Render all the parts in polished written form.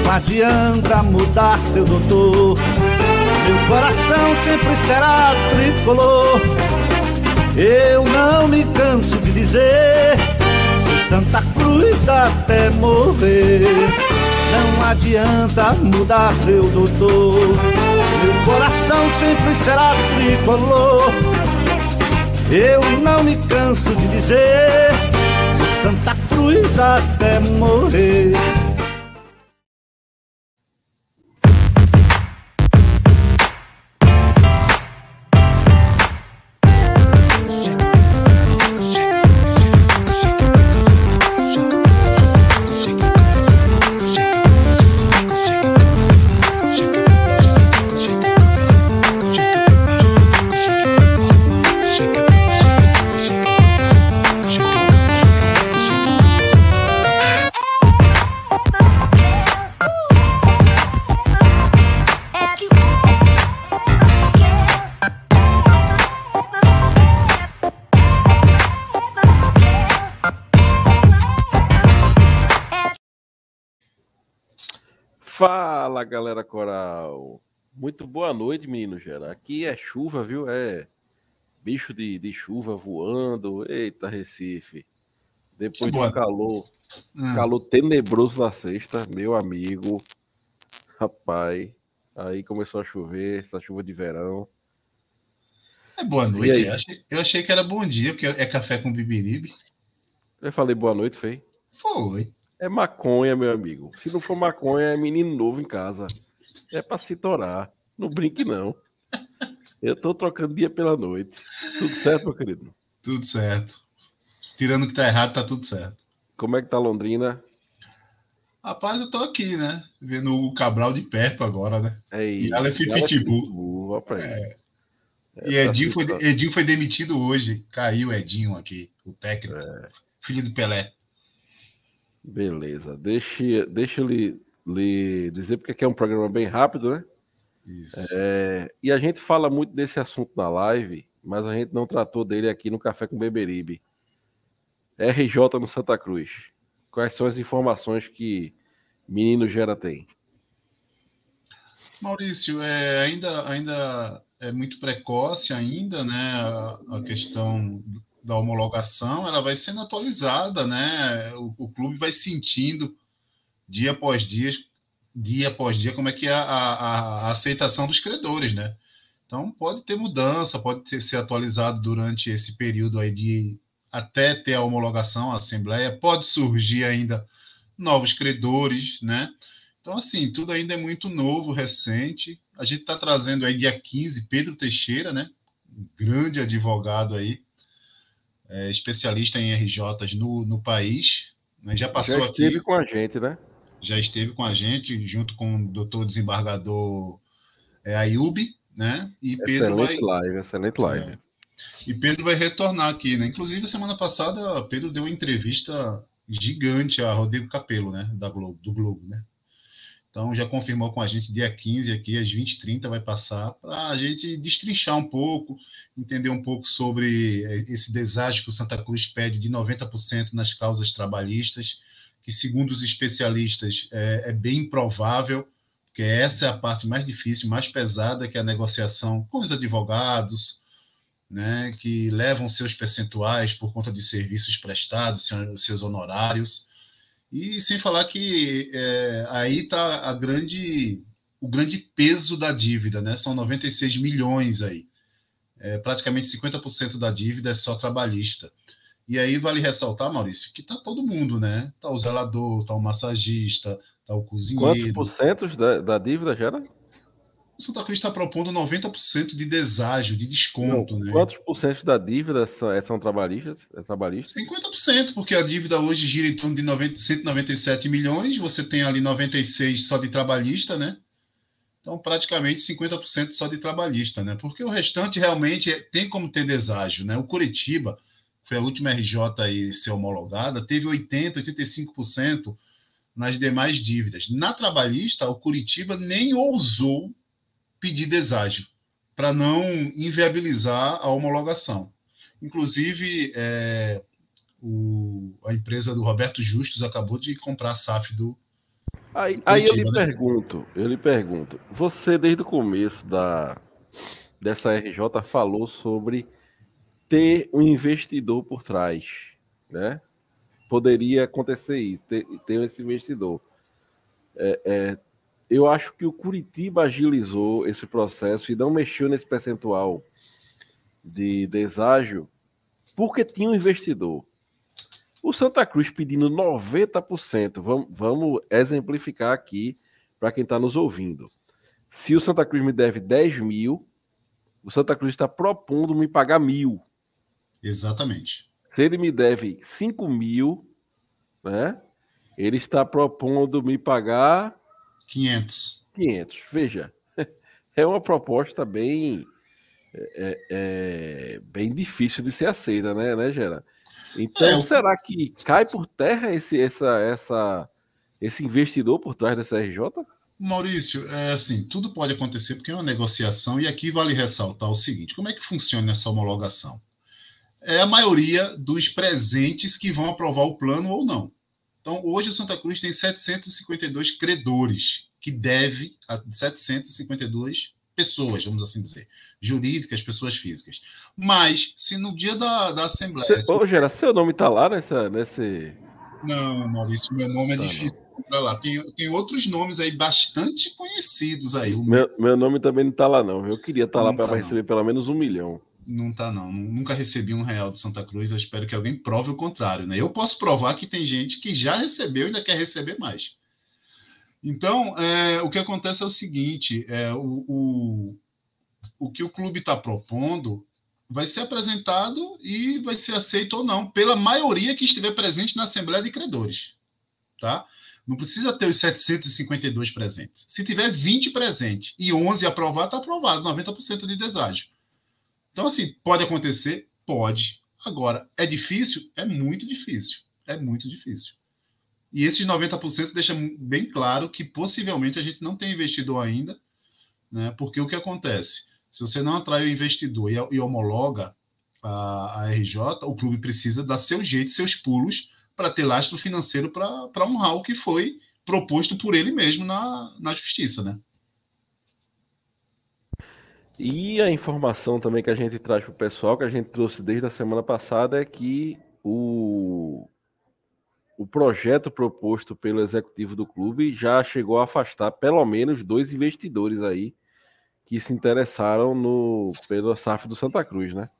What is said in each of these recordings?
Não adianta mudar, seu doutor, meu coração sempre será tricolor. Eu não me canso de dizer Santa Cruz até morrer. Não adianta mudar, seu doutor, meu coração sempre será tricolor. Eu não me canso de dizer Santa Cruz até morrer. Fala, galera coral. Muito boa noite, menino Gera. Aqui é chuva, viu? É bicho de chuva voando. Eita, Recife. Depois de um calor tenebroso na sexta, meu amigo. Rapaz, aí começou a chover, essa chuva de verão. É boa noite. Eu achei que era bom dia, porque é café com bibiribe. Eu falei boa noite, Fei? Foi. É maconha, meu amigo. Se não for maconha, é menino novo em casa. É pra se torar. Não brinque, não. Eu tô trocando dia pela noite. Tudo certo, meu querido? Tudo certo. Tirando o que tá errado, tá tudo certo. Como é que tá Londrina? Rapaz, eu tô aqui, né? Vendo o Cabral de perto agora, né? E Aleph Pitbull. E Edinho foi demitido hoje. Caiu Edinho aqui, o técnico. Filho do Pelé. Beleza. Deixa eu lhe dizer, porque aqui é um programa bem rápido, né? Isso. E a gente fala muito desse assunto na live, mas a gente não tratou dele aqui no Café com Beberibe. RJ no Santa Cruz. Quais são as informações que menino Gera tem? Maurício, ainda é muito precoce ainda, né? A questão da homologação, ela vai sendo atualizada, né? O clube vai sentindo dia após dia, como é que é a aceitação dos credores, né? Então pode ter mudança, ser atualizado durante esse período aí até ter a homologação, a assembleia, pode surgir ainda novos credores, né? Então, assim, tudo ainda é muito novo, recente. A gente está trazendo aí dia 15, Pedro Teixeira, né? Um grande advogado aí, especialista em RJs no país. Já passou aqui. Já esteve com a gente, né? Já esteve com a gente, junto com o doutor desembargador Ayub, né? E Pedro excelente live. E Pedro vai retornar aqui, né? Inclusive, semana passada, Pedro deu uma entrevista gigante a Rodrigo Capello, né? Do Globo, né? Então, já confirmou com a gente dia 15 aqui, às 20h30, vai passar para a gente destrinchar um pouco, entender um pouco sobre esse deságio que o Santa Cruz pede de 90% nas causas trabalhistas, que, segundo os especialistas, é bem improvável, porque essa é a parte mais difícil, mais pesada, que é a negociação com os advogados, né, que levam seus percentuais por conta de serviços prestados, seus honorários. E sem falar que aí está o grande peso da dívida, né? São 96 milhões aí. Praticamente 50% da dívida é só trabalhista. E aí vale ressaltar, Maurício, que está todo mundo, né? Está o zelador, está o massagista, está o cozinheiro. Quantos porcentos da dívida Gera? O Santa Cruz está propondo 90% de deságio, de desconto. Não, né? Quantos por cento da dívida são trabalhistas? 50%, porque a dívida hoje gira em torno de 197 milhões, você tem ali 96 só de trabalhista, né? Então, praticamente 50% só de trabalhista, né? Porque o restante realmente tem como ter deságio, né? O Curitiba, que foi a última RJ a ser homologada, teve 80%, 85% nas demais dívidas. Na trabalhista, o Curitiba nem ousou pedir deságio, para não inviabilizar a homologação. Inclusive, a empresa do Roberto Justus acabou de comprar a SAF do Aí eu lhe pergunto, você desde o começo dessa RJ falou sobre ter um investidor por trás, né? Poderia acontecer isso, ter esse investidor. Eu acho que o Curitiba agilizou esse processo e não mexeu nesse percentual de deságio porque tinha um investidor. O Santa Cruz pedindo 90%, vamos exemplificar aqui para quem está nos ouvindo. Se o Santa Cruz me deve 10 mil, o Santa Cruz está propondo me pagar 1.000. Exatamente. Se ele me deve 5 mil, né, ele está propondo me pagar 500. Veja, é uma proposta bem difícil de ser aceita, né, Gera? Então, será que cai por terra esse investidor por trás dessa RJ? Maurício, assim, tudo pode acontecer porque é uma negociação, e aqui vale ressaltar o seguinte: como é que funciona essa homologação? É a maioria dos presentes que vão aprovar o plano ou não. Então, hoje o Santa Cruz tem 752 credores, que deve a 752 pessoas, vamos assim dizer, jurídicas, pessoas físicas. Mas, se no dia da Assembleia... Ô, Gera, seu nome está lá nesse... Não, Maurício, meu nome é difícil de comprar lá. Tem outros nomes aí bastante conhecidos aí. Meu nome também não está lá, não. Eu queria estar lá para receber pelo menos 1 milhão. Não tá, não. Nunca recebi R$1 de Santa Cruz. Eu espero que alguém prove o contrário, né? Eu posso provar que tem gente que já recebeu e ainda quer receber mais. Então, o que acontece é o seguinte: o que o clube está propondo vai ser apresentado e vai ser aceito ou não pela maioria que estiver presente na Assembleia de Credores. Tá? Não precisa ter os 752 presentes. Se tiver 20 presentes e 11 aprovar, está aprovado, 90% de deságio. Então, assim, pode acontecer? Pode. Agora, é difícil? É muito difícil. É muito difícil. E esses 90% deixa bem claro que possivelmente a gente não tem investidor ainda, né? Porque o que acontece? Se você não atrai o investidor e homologa a RJ, o clube precisa dar seu jeito, seus pulos, para ter lastro financeiro para honrar o que foi proposto por ele mesmo na justiça, né? E a informação também que a gente traz para o pessoal, que a gente trouxe desde a semana passada, é que o projeto proposto pelo executivo do clube já chegou a afastar pelo menos 2 investidores aí que se interessaram pela SAF do Santa Cruz, né?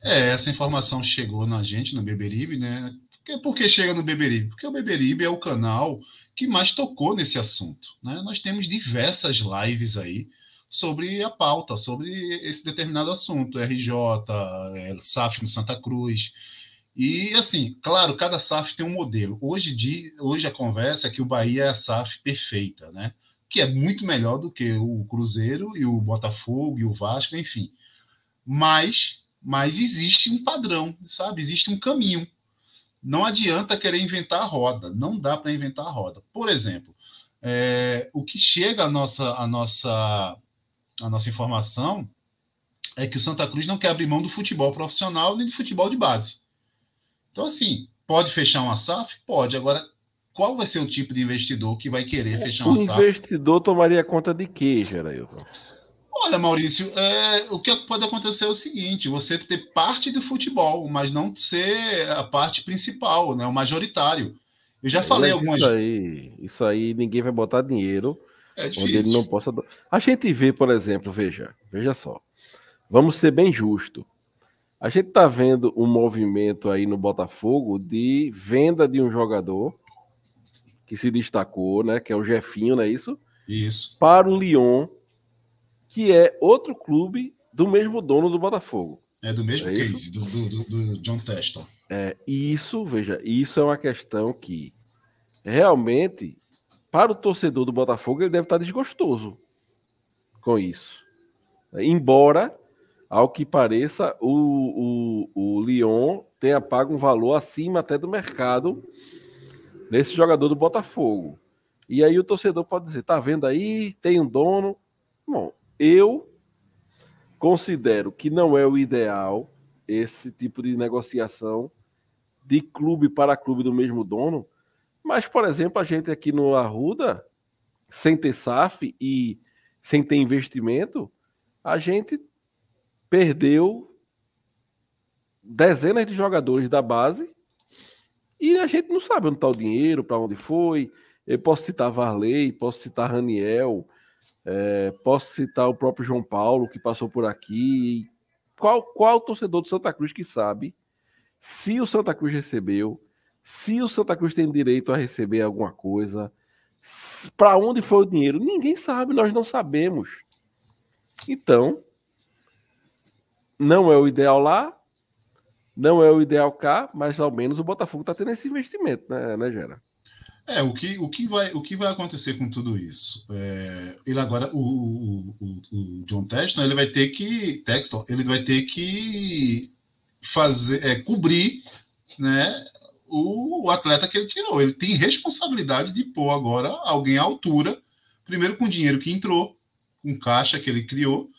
Essa informação chegou na gente, no Beberibe, né? Por que chega no Beberibe? Porque o Beberibe é o canal que mais tocou nesse assunto, né? Nós temos diversas lives aí sobre a pauta, sobre esse determinado assunto, RJ, SAF no Santa Cruz. E, assim, claro, cada SAF tem um modelo. Hoje a conversa é que o Bahia é a SAF perfeita, né? Que é muito melhor do que o Cruzeiro e o Botafogo e o Vasco, enfim. Mas existe um padrão, sabe? Existe um caminho. Não adianta querer inventar a roda. Não dá para inventar a roda. Por exemplo, o que chega à nossa informação é que o Santa Cruz não quer abrir mão do futebol profissional nem do futebol de base. Então, assim, pode fechar uma SAF? Pode. Agora, qual vai ser o tipo de investidor que vai querer fechar uma SAF? O investidor tomaria conta de quê, Gerailton? Olha, Maurício, o que pode acontecer é o seguinte: você ter parte do futebol, mas não ser a parte principal, né, o majoritário. Eu já falei algumas vezes. Isso aí ninguém vai botar dinheiro onde ele não possa. A gente vê, por exemplo, veja só. Vamos ser bem justos. A gente está vendo um movimento aí no Botafogo de venda de um jogador que se destacou, né? Que é o Jefinho, não é isso? Isso. Para o Lyon, que é outro clube do mesmo dono do Botafogo. É do mesmo case, do John Teston. Isso é uma questão que realmente, para o torcedor do Botafogo, ele deve estar desgostoso com isso. Embora, ao que pareça, o Lyon tenha pago um valor acima até do mercado nesse jogador do Botafogo. E aí o torcedor pode dizer, tá vendo aí, tem um dono. Bom, eu considero que não é o ideal esse tipo de negociação de clube para clube do mesmo dono, mas, por exemplo, a gente aqui no Arruda sem ter SAF e sem ter investimento, a gente perdeu dezenas de jogadores da base e a gente não sabe onde está o dinheiro, para onde foi. Eu posso citar Varley, posso citar Raniel, posso citar o próprio João Paulo, que passou por aqui. Qual torcedor do Santa Cruz que sabe se o Santa Cruz recebeu, se o Santa Cruz tem direito a receber alguma coisa, para onde foi o dinheiro? Ninguém sabe, nós não sabemos. Então, não é o ideal lá, não é o ideal cá, mas ao menos o Botafogo está tendo esse investimento, né, Gera? O que vai acontecer com tudo isso? Ele agora, o John Texton, ele vai ter que fazer, cobrir, né, o atleta que ele tirou. Ele tem responsabilidade de pôr agora alguém à altura, primeiro com o dinheiro que entrou, com caixa que ele criou,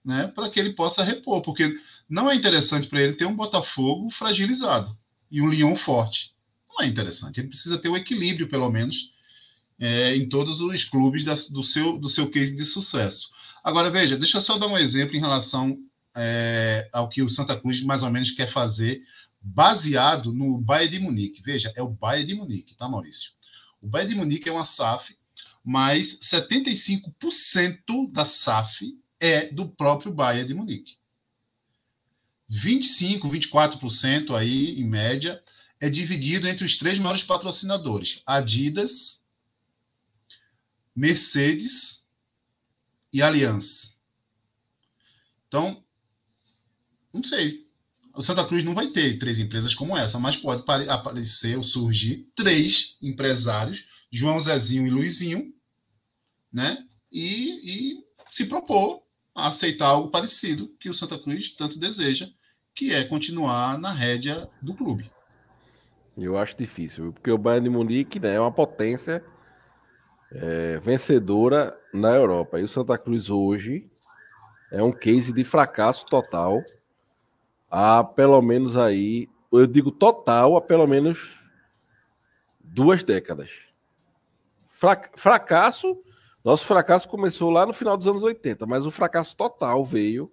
né, para que ele possa repor, porque não é interessante para ele ter um Botafogo fragilizado e um Lyon forte. Não é interessante. Ele precisa ter o equilíbrio, pelo menos, em todos os clubes do seu case de sucesso. Agora, veja, deixa eu só dar um exemplo em relação ao que o Santa Cruz mais ou menos quer fazer, baseado no Bayern de Munique. Veja, é o Bayern de Munique, tá, Maurício? O Bayern de Munique é uma SAF, mas 75% da SAF é do próprio Bayern de Munique. 25%, 24% aí, em média, é dividido entre os 3 maiores patrocinadores: Adidas, Mercedes e Allianz. Então, não sei. O Santa Cruz não vai ter 3 empresas como essa, mas pode aparecer ou surgir 3 empresários, João, Zezinho e Luizinho, né? E se propor a aceitar algo parecido que o Santa Cruz tanto deseja, que é continuar na rédea do clube. Eu acho difícil, porque o Bayern de Munique, né, é uma potência vencedora na Europa. E o Santa Cruz hoje é um case de fracasso total há pelo menos aí, eu digo total, há pelo menos 2 décadas. Nosso fracasso começou lá no final dos anos 80, mas o fracasso total veio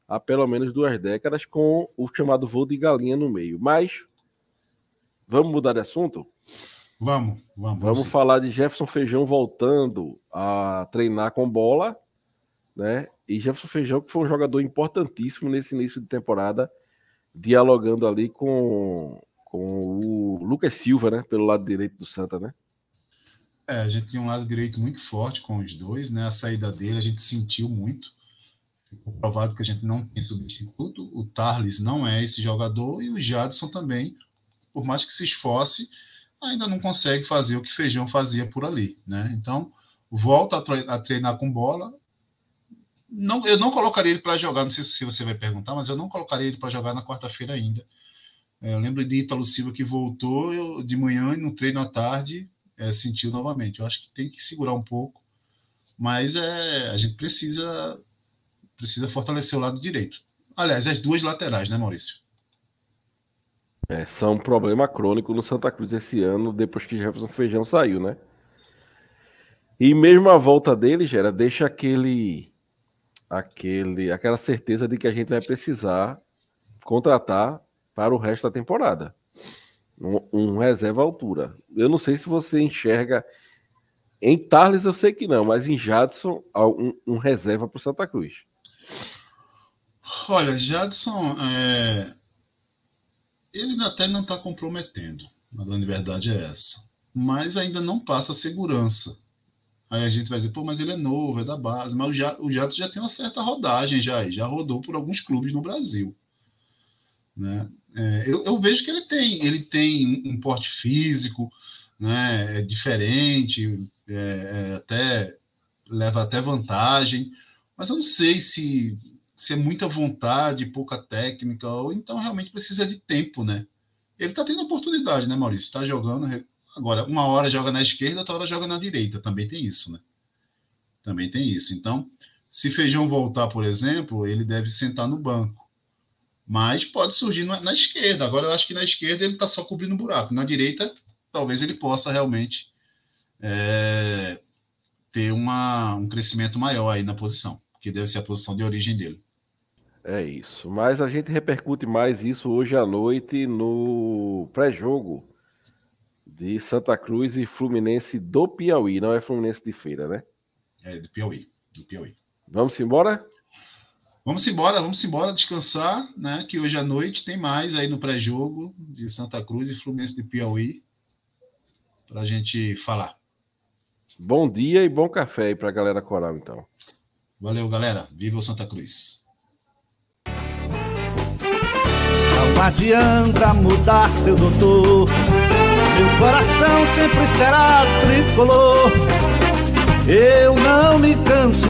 há pelo menos 2 décadas com o chamado voo de galinha no meio. Mas vamos mudar de assunto? Vamos falar de Jefferson Feijão voltando a treinar com bola, né? E Jefferson Feijão, que foi um jogador importantíssimo nesse início de temporada, dialogando ali com o Lucas Silva, né? Pelo lado direito do Santa, né? A gente tinha um lado direito muito forte com os dois, né? A saída dele a gente sentiu muito. Ficou provado que a gente não tem substituto. O Tarles não é esse jogador e o Jadson também, por mais que se esforce, ainda não consegue fazer o que Feijão fazia por ali, né? Então, volta a treinar com bola. Não, eu não colocaria ele para jogar, não sei se você vai perguntar, mas eu não colocaria ele para jogar na quarta-feira ainda. Eu lembro de Ítalo Silva que voltou de manhã e no treino à tarde sentiu novamente. Eu acho que tem que segurar um pouco, mas a gente precisa fortalecer o lado direito. Aliás, as 2 laterais, né, Maurício? São um problema crônico no Santa Cruz esse ano, depois que Jefferson Feijão saiu, né? E mesmo a volta dele, Gera, deixa aquela certeza de que a gente vai precisar contratar para o resto da temporada. Um reserva à altura. Eu não sei se você enxerga... Em Tarles eu sei que não, mas em Jadson, um reserva para o Santa Cruz. Olha, Jadson, ele até não está comprometendo, a grande verdade é essa. Mas ainda não passa segurança. Aí a gente vai dizer, mas ele é novo, é da base. Mas o Jadson já tem uma certa rodagem, já rodou por alguns clubes no Brasil. Né? Eu vejo que ele tem um porte físico, né, diferente, leva até vantagem, mas eu não sei se é muita vontade, pouca técnica, ou então realmente precisa de tempo, né? Ele está tendo oportunidade, né, Maurício? Está jogando, agora, uma hora joga na esquerda, outra hora joga na direita, também tem isso, né? Também tem isso. Então, se Feijão voltar, por exemplo, ele deve sentar no banco. Mas pode surgir na esquerda. Agora, eu acho que na esquerda ele está só cobrindo um buraco. Na direita, talvez ele possa realmente ter um crescimento maior aí na posição, que deve ser a posição de origem dele. É isso. Mas a gente repercute mais isso hoje à noite no pré-jogo de Santa Cruz e Fluminense do Piauí. Não é Fluminense de Feira, né? É, do Piauí. Vamos embora? Vamos embora descansar, né? Que hoje à noite tem mais aí no pré-jogo de Santa Cruz e Fluminense de Piauí para a gente falar. Bom dia e bom café aí para a galera coral, então. Valeu, galera. Viva o Santa Cruz. Não adianta mudar, seu doutor. Meu coração sempre será tricolor. Eu não me canso